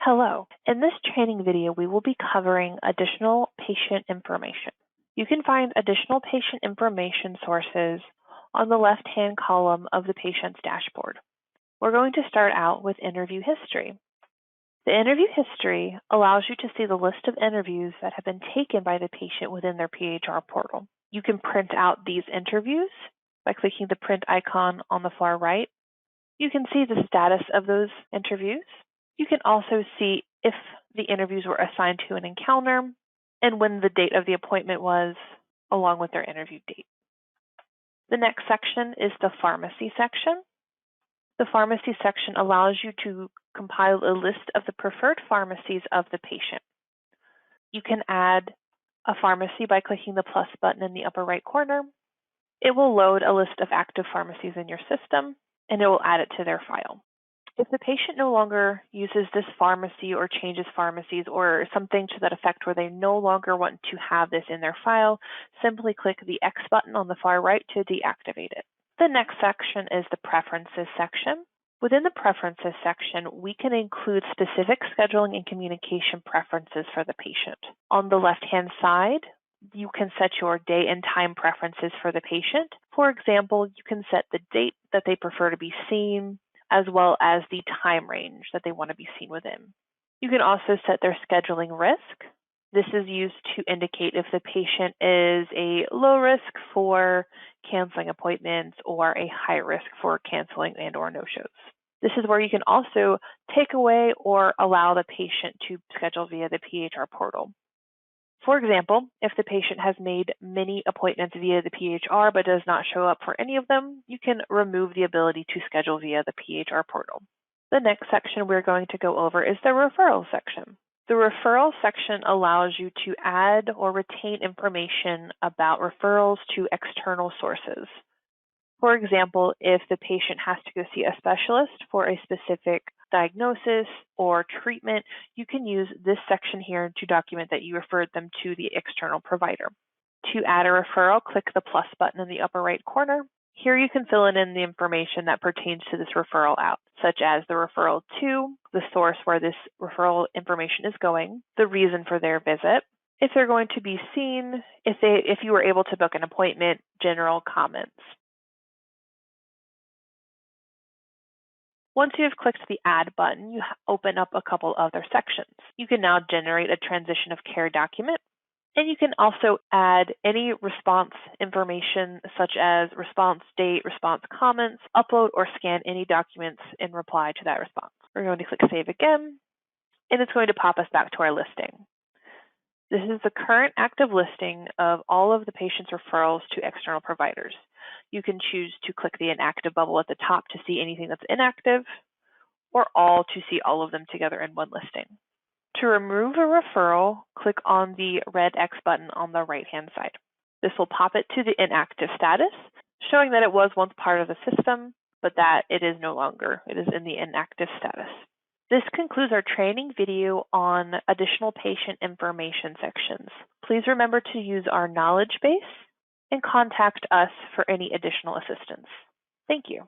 Hello. In this training video, we will be covering additional patient information. You can find additional patient information sources on the left-hand column of the patient's dashboard. We're going to start out with interview history. The interview history allows you to see the list of interviews that have been taken by the patient within their PHR portal. You can print out these interviews by clicking the print icon on the far right. You can see the status of those interviews. You can also see if the interviews were assigned to an encounter and when the date of the appointment was, along with their interview date. The next section is the pharmacy section. The pharmacy section allows you to compile a list of the preferred pharmacies of the patient. You can add a pharmacy by clicking the plus button in the upper right corner. It will load a list of active pharmacies in your system, and it will add it to their file. If the patient no longer uses this pharmacy or changes pharmacies or something to that effect where they no longer want to have this in their file, simply click the X button on the far right to deactivate it. The next section is the Preferences section. Within the Preferences section, we can include specific scheduling and communication preferences for the patient. On the left-hand side, you can set your day and time preferences for the patient. For example, you can set the date that they prefer to be seen, as well as the time range that they want to be seen within. You can also set their scheduling risk. This is used to indicate if the patient is a low risk for canceling appointments or a high risk for canceling and/or no-shows. This is where you can also take away or allow the patient to schedule via the PHR portal. For example, if the patient has made many appointments via the PHR but does not show up for any of them, you can remove the ability to schedule via the PHR portal. The next section we're going to go over is the Referrals section. The Referrals section allows you to add or retain information about referrals to external sources. For example, if the patient has to go see a specialist for a specific diagnosis or treatment, you can use this section here to document that you referred them to the external provider. To add a referral, click the plus button in the upper right corner. Here you can fill in the information that pertains to this referral out, such as the referral to, the source where this referral information is going, the reason for their visit, if they're going to be seen, if you were able to book an appointment, general comments. Once you have clicked the Add button, you open up a couple other sections. You can now generate a transition of care document, and you can also add any response information such as response date, response comments, upload or scan any documents in reply to that response. We're going to click Save again, and it's going to pop us back to our listing. This is the current active listing of all of the patient's referrals to external providers. You can choose to click the inactive bubble at the top to see anything that's inactive, or all to see all of them together in one listing. To remove a referral, click on the red X button on the right-hand side. This will pop it to the inactive status, showing that it was once part of the system, but that it is no longer. It is in the inactive status. This concludes our training video on additional patient information sections. Please remember to use our knowledge base and contact us for any additional assistance. Thank you.